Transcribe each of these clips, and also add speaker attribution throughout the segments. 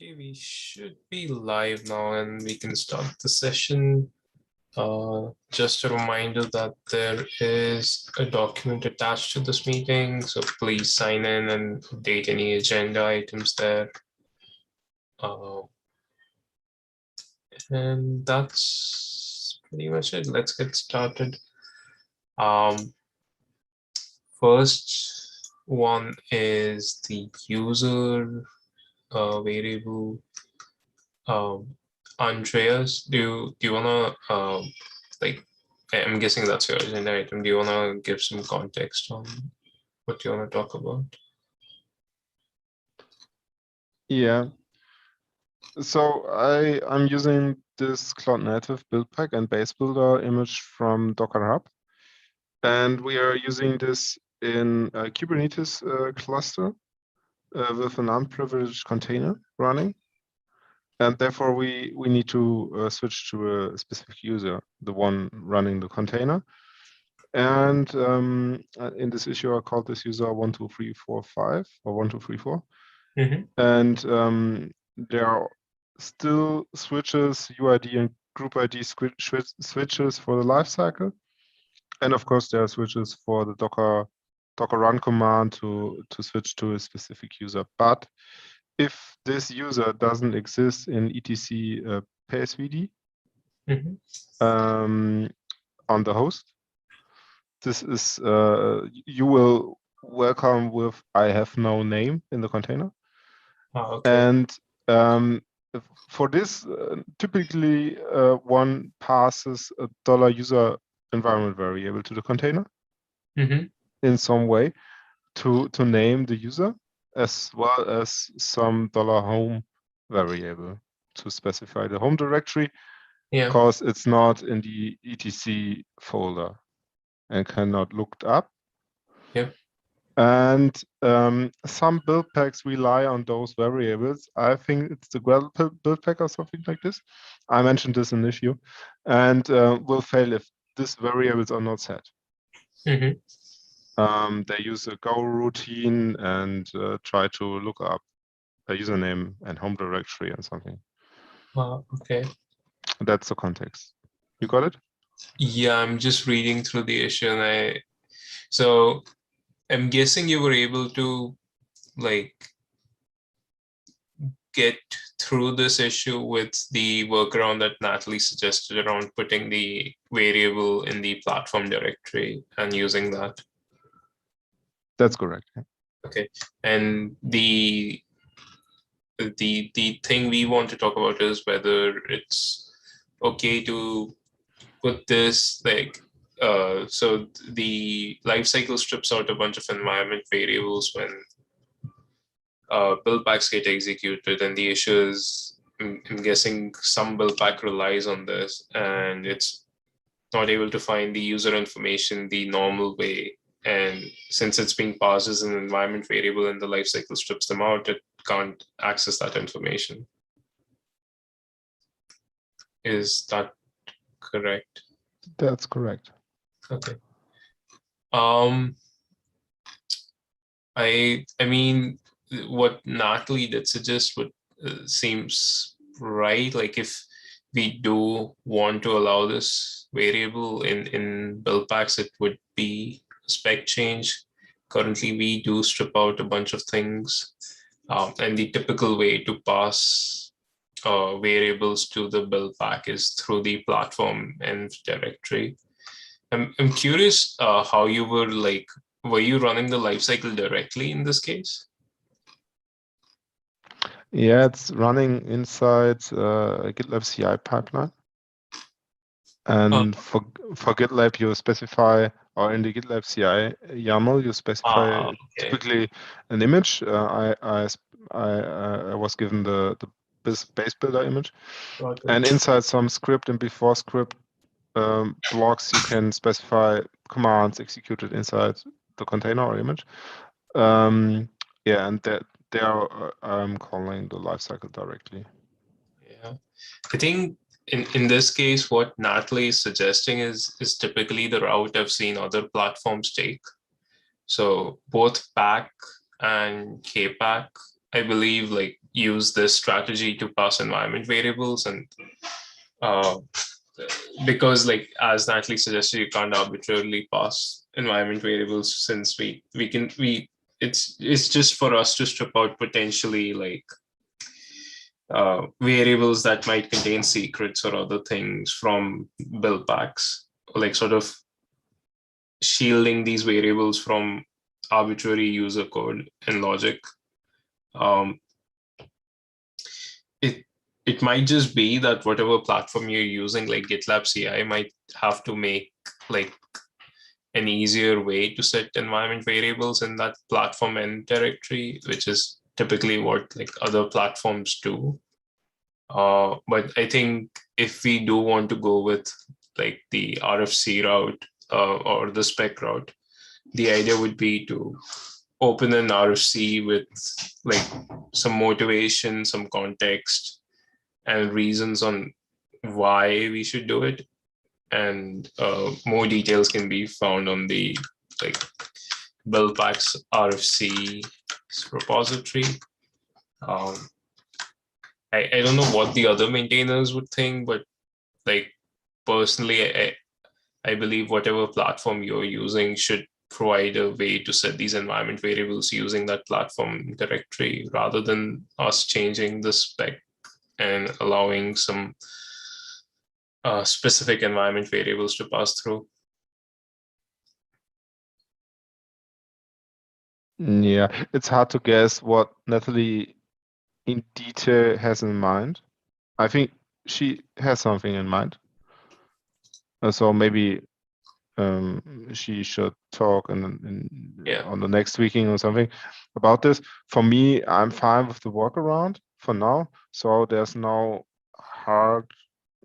Speaker 1: Okay, we should be live now and we can start the session. Just a reminder that there is a document attached to this meeting, so please sign in and update any agenda items there. And that's pretty much it. Let's get started. First one is the user variable. Andreas, do you wanna like I'm guessing that's your agenda item. Do you wanna give some context on what you wanna talk about?
Speaker 2: Yeah. So I'm using this Cloud Native build pack and base builder image from Docker Hub. And we are using this in a Kubernetes cluster with an unprivileged container running. And therefore we need to switch to a specific user, the one running the container. And in this issue, I called this user 12345 or 1234. And there are still switches, UID and group ID switches for the lifecycle. And of course, there are switches for the Docker run command to switch to a specific user. But if this user doesn't exist in etc PSVD on the host, this is you will welcome with I have no name in the container.
Speaker 1: Okay.
Speaker 2: And for this, typically one passes a $user environment variable to the container in some way to name the user, as well as some $home variable to specify the home directory, because it's not in the etc folder and cannot looked up. And some build packs rely on those variables. I think it's the Gradle build pack or something like this. I mentioned this in issue, and will fail if these variables are not set. They use a Go routine and try to look up a username and home directory and something.
Speaker 1: Okay.
Speaker 2: That's the context. You got it?
Speaker 1: Yeah, I'm just reading through the issue and so I'm guessing you were able to like get through this issue with the workaround that Natalie suggested around putting the variable in the platform directory and using that.
Speaker 2: That's correct.
Speaker 1: Okay, and the thing we want to talk about is whether it's okay to put this like so the lifecycle strips out a bunch of environment variables when build packs get executed, and the issue is I'm guessing some build pack relies on this and it's not able to find the user information the normal way, and since it's being passed as an environment variable and the lifecycle strips them out, it can't access that information. Is that correct?
Speaker 2: That's correct.
Speaker 1: Okay. I mean, what Natalie did suggest would seems right. Like if we do want to allow this variable in build packs, it would be a spec change. Currently, we do strip out a bunch of things, and the typical way to pass variables to the build pack is through the platform env directory. I'm curious how you were like, were you running the lifecycle directly in this case?
Speaker 2: Yeah, it's running inside a GitLab CI pipeline. And for GitLab, you specify, or in the GitLab CI YAML, you specify typically an image. I was given the base builder image, and inside some script and before script blocks, you can specify commands executed inside the container or image. Yeah, and there I'm calling the lifecycle directly.
Speaker 1: Yeah, I think in this case, what Natalie is suggesting is typically the route I've seen other platforms take. So both Pack and KPack I believe, like use this strategy to pass environment variables, and uh, because like as Natalie suggested, you can't arbitrarily pass environment variables, since we it's just for us to strip out potentially like variables that might contain secrets or other things from build packs, like sort of shielding these variables from arbitrary user code and logic. Um, it it might just be that whatever platform you're using, like GitLab CI, might have to make like an easier way to set environment variables in that platform end directory, which is typically what like other platforms do. But I think if we do want to go with like the RFC route or the spec route, the idea would be to open an RFC with like some motivation, some context, and reasons on why we should do it. And more details can be found on the like build packs RFC repository. Um, I don't know what the other maintainers would think, but like personally, I believe whatever platform you're using should provide a way to set these environment variables using that platform directory, rather than us changing the spec and allowing some specific environment variables to pass through.
Speaker 2: Yeah, it's hard to guess what Natalie in detail has in mind. I think she has something in mind. So maybe she should talk on the next weekend or something about this. For me, I'm fine with the workaround for now. So there's no hard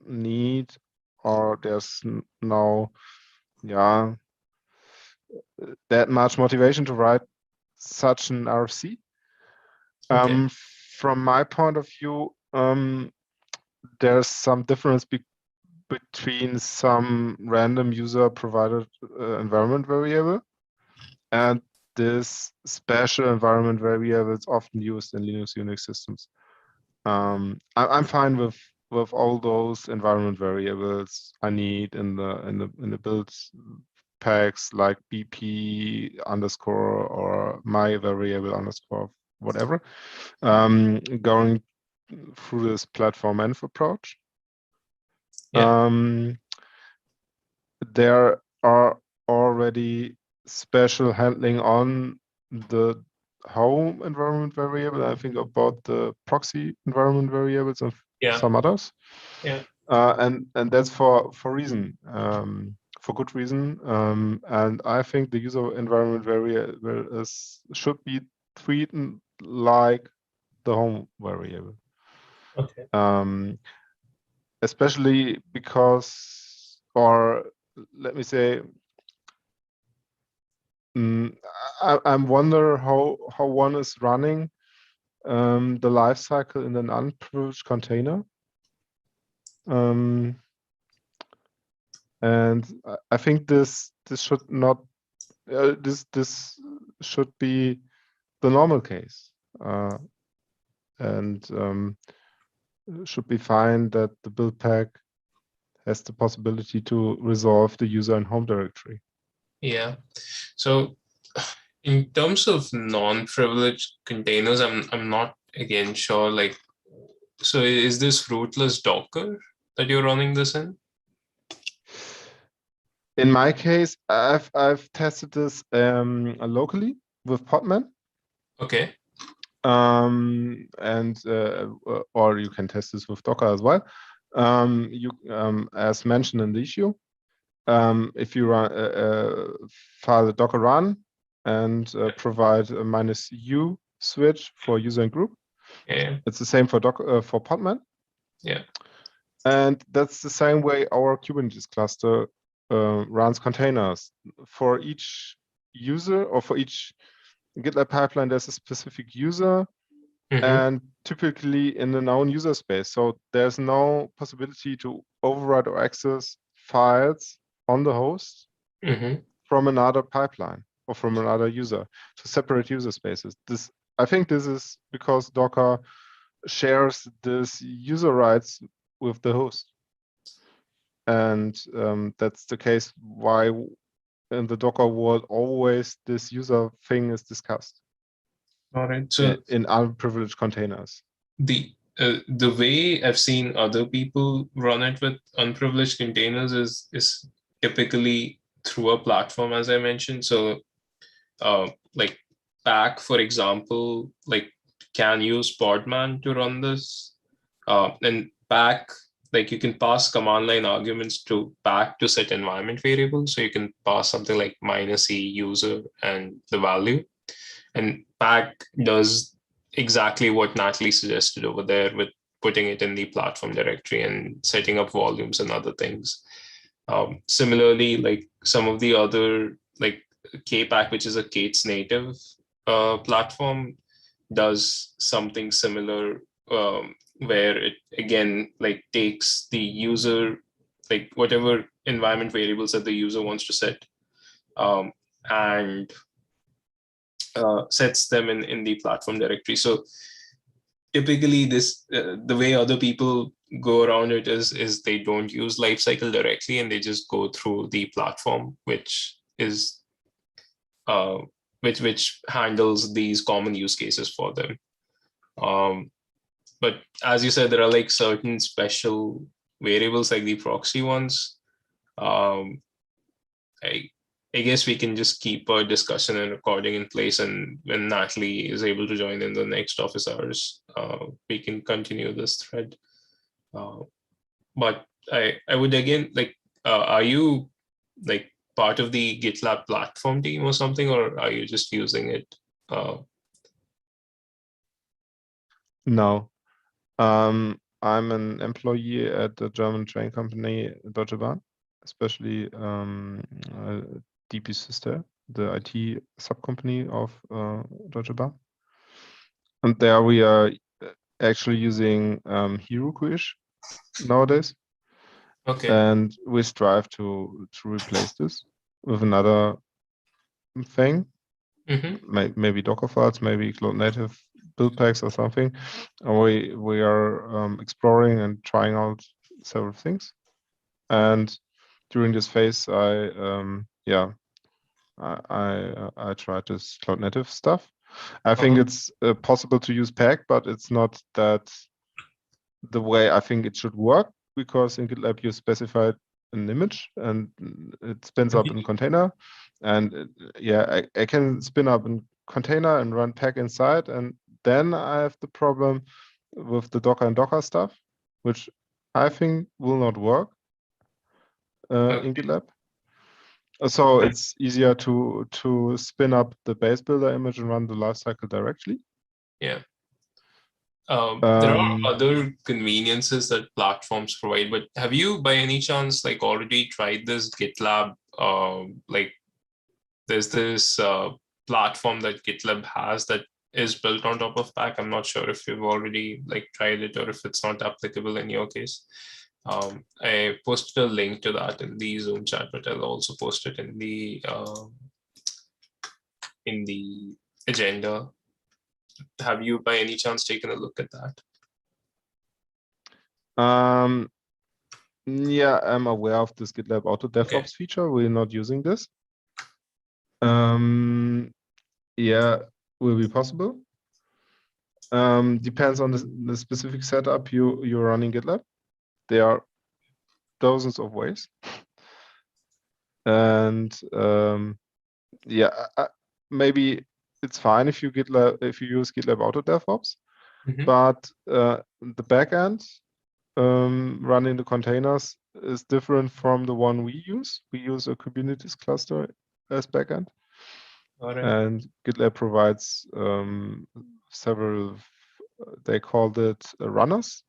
Speaker 2: need, or there's no, yeah, that much motivation to write such an RFC.
Speaker 1: Okay.
Speaker 2: From my point of view, there's some difference between some random user provided environment variable and this special environment variable is often used in Linux Unix systems. I'm fine with all those environment variables I need in the build packs, like BP underscore or my variable underscore whatever. Going through this platform env approach.
Speaker 1: Yeah.
Speaker 2: There are already special handling on the home environment variable. I think about the proxy environment variables and
Speaker 1: Yeah.
Speaker 2: some others.
Speaker 1: Yeah.
Speaker 2: And that's for reason, for good reason. And I think the user environment variable should be treated like the home variable.
Speaker 1: Okay.
Speaker 2: Especially because, or let me say, I wonder how one is running the life cycle in an unprivileged container. And I think this should not this should be the normal case, and should be fine that the build pack has the possibility to resolve the user and home directory.
Speaker 1: Yeah. So in terms of non-privileged containers, I'm not again sure. Like, so is this rootless Docker that you're running this in?
Speaker 2: In my case, I've tested this locally with Podman.
Speaker 1: Okay.
Speaker 2: And or you can test this with Docker as well. You as mentioned in the issue, if you run file the Docker run and provide a -u switch for user and group,
Speaker 1: Yeah.
Speaker 2: it's the same for Docker for Podman.
Speaker 1: Yeah.
Speaker 2: And that's the same way our Kubernetes cluster runs containers. For each user or for each GitLab pipeline, there's a specific user, and typically in a known user space. So there's no possibility to override or access files on the host from another pipeline. or from another user to separate user spaces. I think this is because Docker shares this user rights with the host. And that's the case why in the Docker world always this user thing is discussed.
Speaker 1: All right. So
Speaker 2: in unprivileged containers.
Speaker 1: The way I've seen other people run it with unprivileged containers is typically through a platform, as I mentioned. So like Pack, for example, like can use Podman to run this. And Pack, like you can pass command line arguments to Pack to set environment variables. So you can pass something like -e user and the value. And Pack does exactly what Natalie suggested over there with putting it in the platform directory and setting up volumes and other things. Similarly, like some of the other, like Kpack, which is a Kate's native platform, does something similar, where it again like takes the user, like whatever environment variables that the user wants to set, and sets them in the platform directory. So typically this the way other people go around it is they don't use lifecycle directly, and they just go through the platform, which is which handles these common use cases for them. But as you said, there are like certain special variables like the proxy ones. I I guess we can just keep a discussion and recording in place, and when Natalie is able to join in the next office hours, we can continue this thread. But I would again like, are you like part of the GitLab platform team or something, or are you just using it?
Speaker 2: No, I'm an employee at the German train company Deutsche Bahn, especially DP System, the IT subcompany of Deutsche Bahn. And there we are actually using Heroku-ish nowadays.
Speaker 1: Okay.
Speaker 2: And we strive to replace this with another thing, maybe Docker files, maybe Cloud Native build packs or something. We are exploring and trying out several things. And during this phase, I tried this Cloud Native stuff. I think it's possible to use Pack, but it's not that the way I think it should work, because in GitLab you specified an image and it spins up in a container. And I can spin up a container and run Pack inside, and then I have the problem with the Docker and Docker stuff, which I think will not work in GitLab. So it's easier to spin up the base builder image and run the lifecycle directly.
Speaker 1: Yeah. There are other conveniences that platforms provide, but have you by any chance like already tried this GitLab? Like there's this platform that GitLab has that is built on top of Pack. I'm not sure if you've already like tried it or if it's not applicable in your case. I posted a link to that in the Zoom chat, but I'll also post it in the agenda. Have you by any chance taken a look at that?
Speaker 2: Yeah, I'm aware of this GitLab Auto DevOps feature. We're not using this. Yeah, will be possible. Depends on the specific setup you're running GitLab. There are dozens of ways. And maybe it's fine if you use GitLab Auto DevOps, but the backend running the containers is different from the one we use. We use a Kubernetes cluster as backend. And GitLab provides several, they called it runners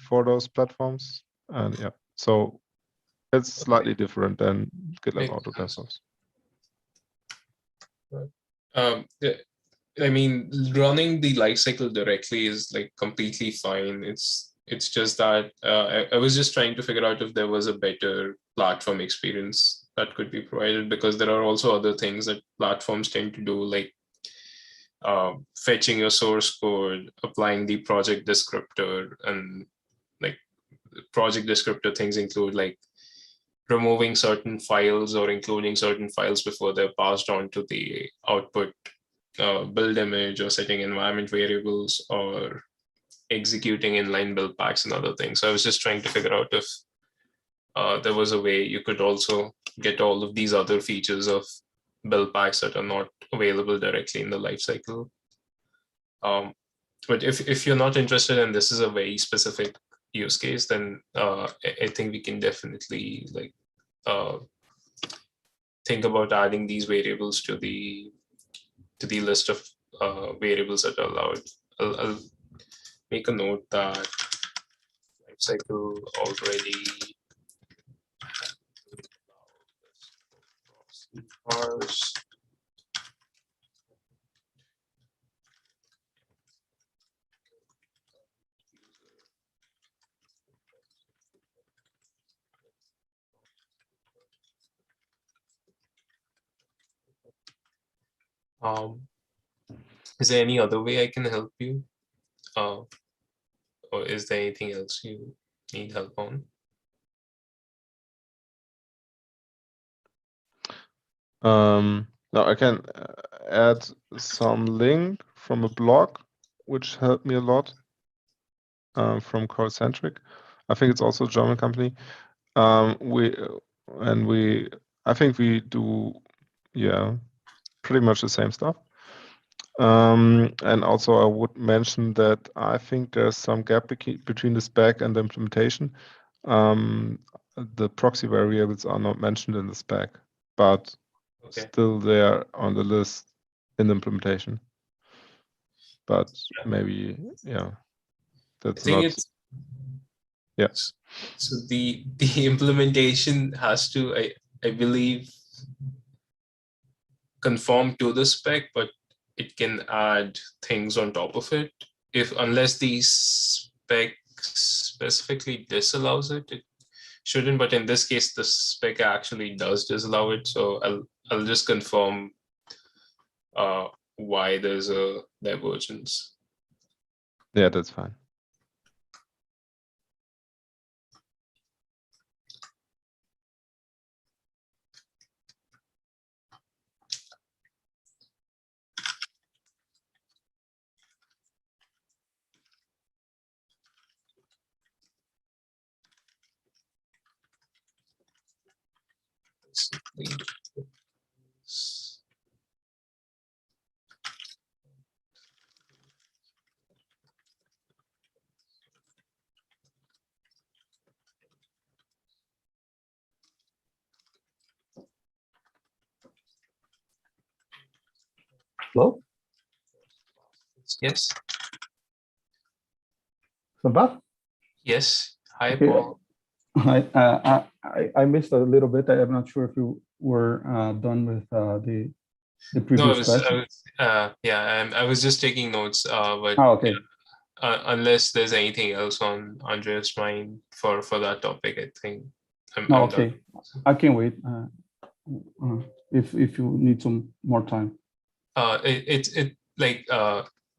Speaker 2: for those platforms. And yeah, so it's slightly different than GitLab Auto DevOps.
Speaker 1: I mean, running the lifecycle directly is like completely fine. It's just that I was just trying to figure out if there was a better platform experience that could be provided, because there are also other things that platforms tend to do, like fetching your source code, applying the project descriptor, and like project descriptor things include like removing certain files or including certain files before they're passed on to the output build image, or setting environment variables, or executing inline build packs and other things. So I was just trying to figure out if there was a way you could also get all of these other features of build packs that are not available directly in the lifecycle. But if you're not interested and this is a very specific use case, then I think we can definitely like think about adding these variables to the list of variables that are allowed. I'll make a note that lifecycle already hours. Is there any other way I can help you? Or is there anything else you need help on?
Speaker 2: Now I can add some link from a blog, which helped me a lot, from Centric. I think it's also a German company. I think we do, yeah, pretty much the same stuff. And also I would mention that I think there's some gap between the spec and the implementation. The proxy variables are not mentioned in the spec, but still there on the list in the implementation. But maybe, yeah, that's not. Yeah.
Speaker 1: So the implementation has to, I believe, conform to the spec, but it can add things on top of it. Unless the spec specifically disallows it, it shouldn't. But in this case, the spec actually does disallow it. So I'll just confirm why there's a divergence.
Speaker 2: Yeah, that's fine.
Speaker 3: Hello?
Speaker 1: Yes.
Speaker 3: Sampath?
Speaker 1: Yes. Hi,
Speaker 3: Okay.
Speaker 1: Paul.
Speaker 3: I missed a little bit. I'm not sure if you were done with the previous question.
Speaker 1: I was just taking notes. But
Speaker 3: okay.
Speaker 1: Unless there's anything else on Andreas' mind for that topic, I think I'm
Speaker 3: okay.
Speaker 1: done.
Speaker 3: I can wait if you need some more time.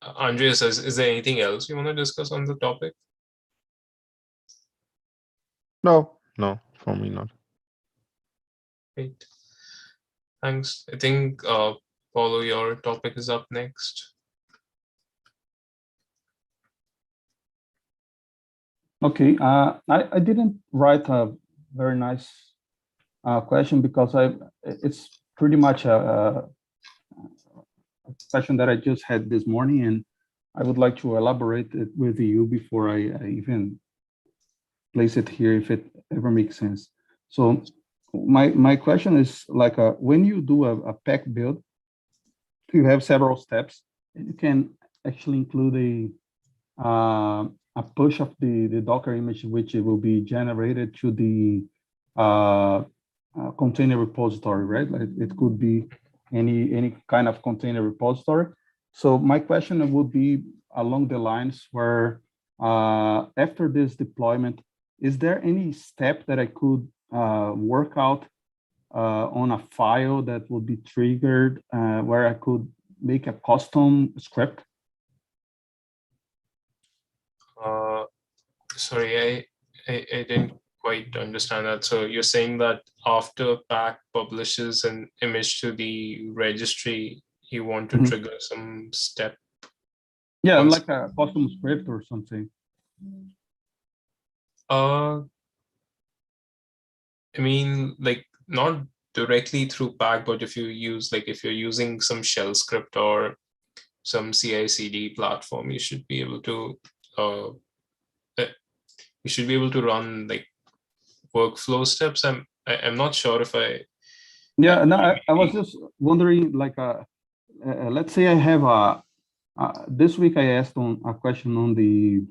Speaker 1: Andreas, is there anything else you want to discuss on the topic?
Speaker 2: No, for me not.
Speaker 1: Great. Thanks. I think Paulo, your topic is up next.
Speaker 3: Okay. I didn't write a very nice question because it's pretty much a question that I just had this morning, and I would like to elaborate it with you before I even place it here, if it ever makes sense. So my question is like, when you do a pack build, you have several steps, and you can actually include a push of the Docker image, which it will be generated to the container repository, right? Like it could be any kind of container repository. So my question would be along the lines where after this deployment, is there any step that I could work out on a file that would be triggered where I could make a custom script?
Speaker 1: Sorry, I didn't quite understand that. So you're saying that after PAC publishes an image to the registry, you want to trigger some step?
Speaker 3: Yeah,
Speaker 1: once-
Speaker 3: like a custom script or something.
Speaker 1: I mean, like not directly through PAC, but if you use if you're using some shell script or some CI/CD platform, you should be able to run like workflow steps. I'm not sure if I
Speaker 3: Yeah, no, I was just wondering, like, let's say I have this week I asked on a question on the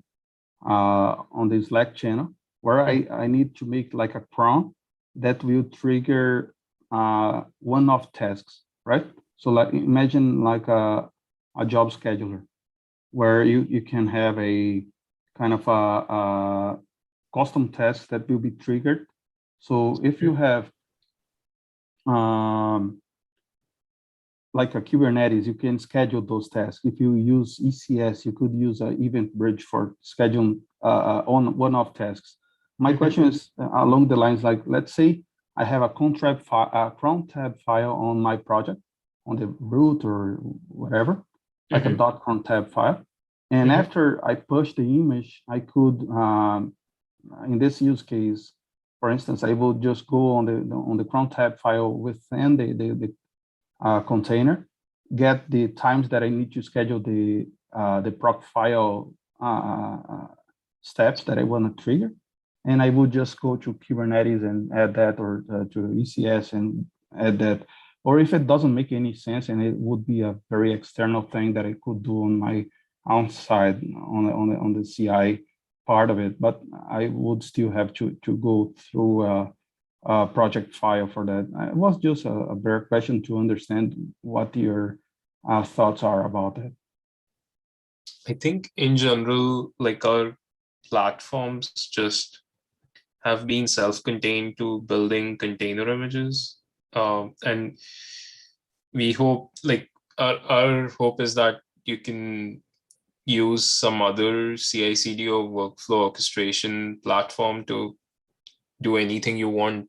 Speaker 3: Slack channel where I need to make like a cron that will trigger one-off tasks, right? So like imagine like a job scheduler where you can have a kind of a custom task that will be triggered. So if you have like a Kubernetes, you can schedule those tasks. If you use ECS, you could use an event bridge for scheduling on one-off tasks. My question is along the lines like, let's say I have a cron tab file on my project, on the root or whatever, like a .cron tab file. And after I push the image, I could, in this use case, for instance, I will just go on the cron tab file within the container, get the times that I need to schedule the proc file steps that I want to trigger, and I would just go to Kubernetes and add that, or to ECS and add that. Or if it doesn't make any sense and it would be a very external thing that I could do on my own side on the CI part of it, but I would still have to go through project file for that. It was just a bare question to understand what your thoughts are about it.
Speaker 1: I think in general, like our platforms just have been self-contained to building container images. And we hope, like our hope is that you can use some other CI/CD or workflow orchestration platform to do anything you want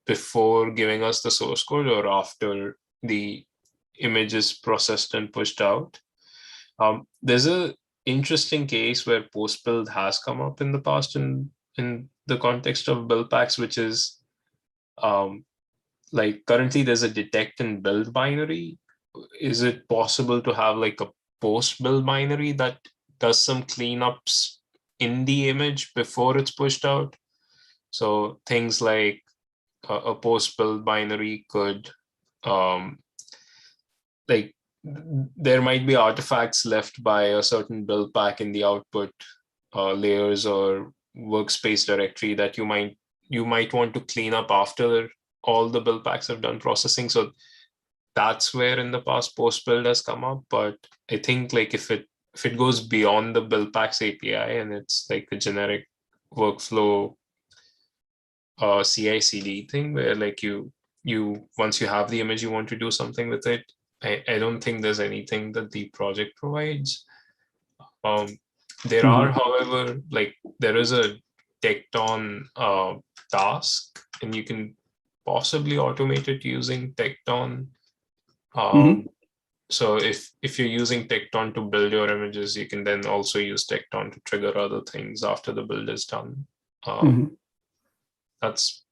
Speaker 1: before giving us the source code or after the image is processed and pushed out. There's a interesting case where post build has come up in the past in the context of build packs, which is like currently there's a detect and build binary. Is it possible to have like a post build binary that does some cleanups in the image before it's pushed out? So things like a post build binary could like there might be artifacts left by a certain build pack in the output layers or workspace directory that you might want to clean up after all the build packs have done processing. So that's where in the past post build has come up. But I think like if it goes beyond the build packs API and it's like a generic workflow CI/CD thing where like you once you have the image, you want to do something with it. I don't think there's anything that the project provides. There are, however, like there is a Tecton task, and you can possibly automate it using Tecton. So if you're using Tecton to build your images, you can then also use Tecton to trigger other things after the build is done. That's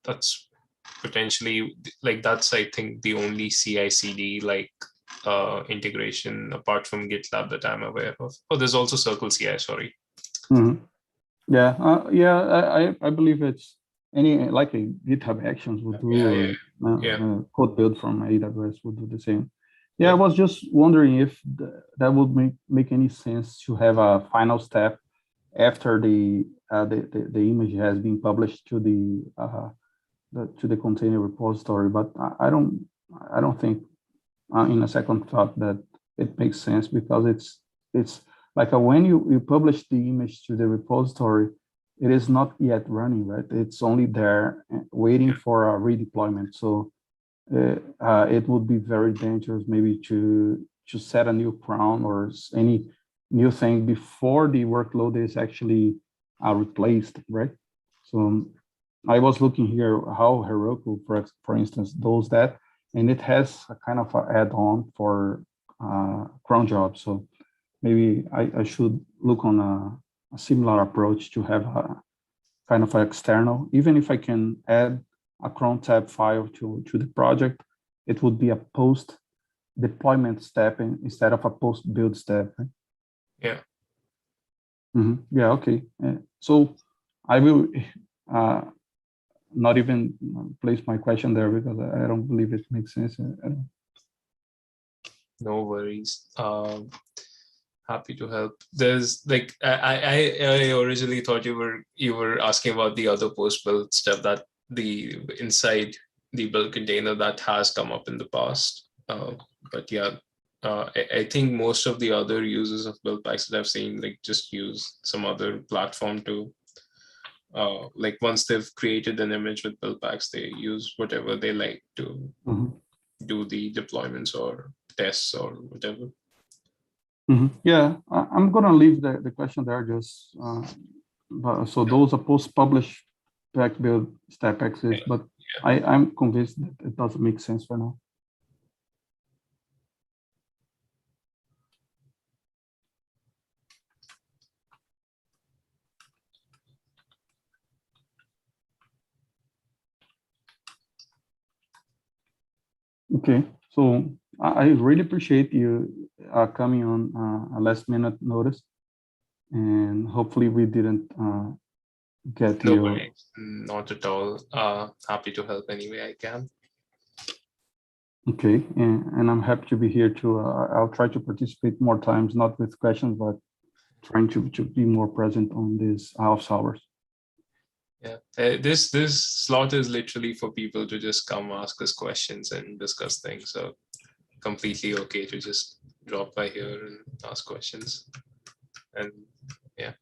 Speaker 1: potentially like that's I think the only CI/CD like integration apart from GitLab that I'm aware of. Oh, there's also Circle CI. Sorry.
Speaker 3: Yeah, I believe it's any like a GitHub Actions would do. Code build from AWS would do the same. Yeah, I was just wondering if that would make any sense to have a final step after the image has been published to the container repository. But I don't think in a second thought that it makes sense, because it's like when you publish the image to the repository, it is not yet running, right? It's only there waiting for a redeployment. So it would be very dangerous maybe to set a new crown or any new thing before the workload is actually replaced, right? So I was looking here how Heroku, for instance, does that, and it has a kind of an add-on for cron jobs. So maybe I should look on a similar approach to have a kind of external, even if I can add a cron tab file to the project, it would be a post deployment step instead of a post build step. Right?
Speaker 1: Yeah.
Speaker 3: Yeah, okay. So I will not even place my question there because I don't believe it makes sense.
Speaker 1: No worries. Happy to help. There's like I originally thought you were asking about the other post build stuff that the inside the build container that has come up in the past. But yeah, I think most of the other users of build packs that I've seen like just use some other platform to like once they've created an image with build packs, they use whatever they like to do the deployments or tests or whatever.
Speaker 3: Yeah, I'm gonna leave the question there. Just so those are post-published pack build step exist, but I'm convinced that it doesn't make sense for now. Okay, so I really appreciate you coming on a last minute notice, and hopefully we didn't get
Speaker 1: No
Speaker 3: you.
Speaker 1: worries, not at all. Happy to help any way I can.
Speaker 3: Okay, and I'm happy to be here too. I'll try to participate more times, not with questions, but trying to be more present on these office hours.
Speaker 1: Yeah, this slot is literally for people to just come ask us questions and discuss things. So completely okay to just drop by here and ask questions. And yeah.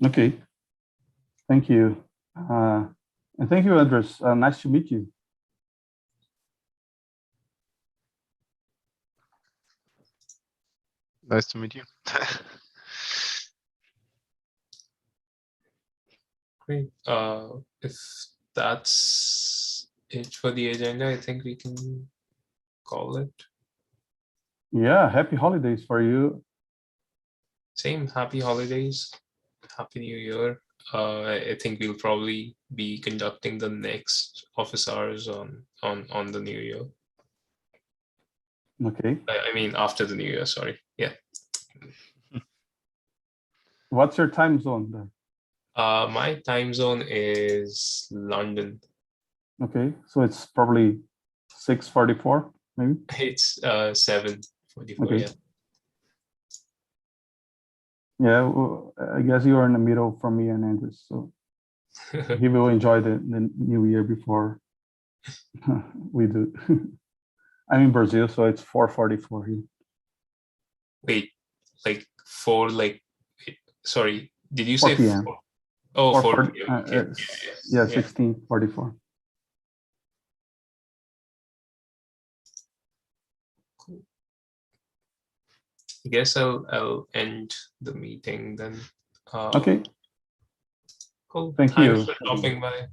Speaker 3: Okay, thank you. And thank you, Andres. Nice to meet you.
Speaker 2: Nice to meet you.
Speaker 1: Great. If that's it for the agenda, I think we can call it.
Speaker 3: Yeah, happy holidays for you.
Speaker 1: Same, happy holidays, happy new year. I think we'll probably be conducting the next office hours on the new year.
Speaker 3: Okay.
Speaker 1: I mean after the new year, sorry. Yeah.
Speaker 3: What's your time zone then?
Speaker 1: My time zone is London.
Speaker 3: Okay, so it's probably 6:44, maybe.
Speaker 1: It's 7:44.
Speaker 3: Okay.
Speaker 1: Yeah.
Speaker 3: Yeah, well, I guess you are in the middle from me and Andres, so he will enjoy the new year before we do. I'm in Brazil, so it's 4:44 here.
Speaker 1: Wait, like sorry, did you
Speaker 3: 4
Speaker 1: say
Speaker 3: p.m.
Speaker 1: 4? Oh, 4
Speaker 3: 4:40,
Speaker 1: p.m. Okay.
Speaker 3: yeah, 16:44.
Speaker 1: Cool. I guess I'll end the meeting then.
Speaker 3: Okay.
Speaker 1: Cool.
Speaker 3: Thank
Speaker 1: Thanks
Speaker 3: you.
Speaker 1: for dropping by.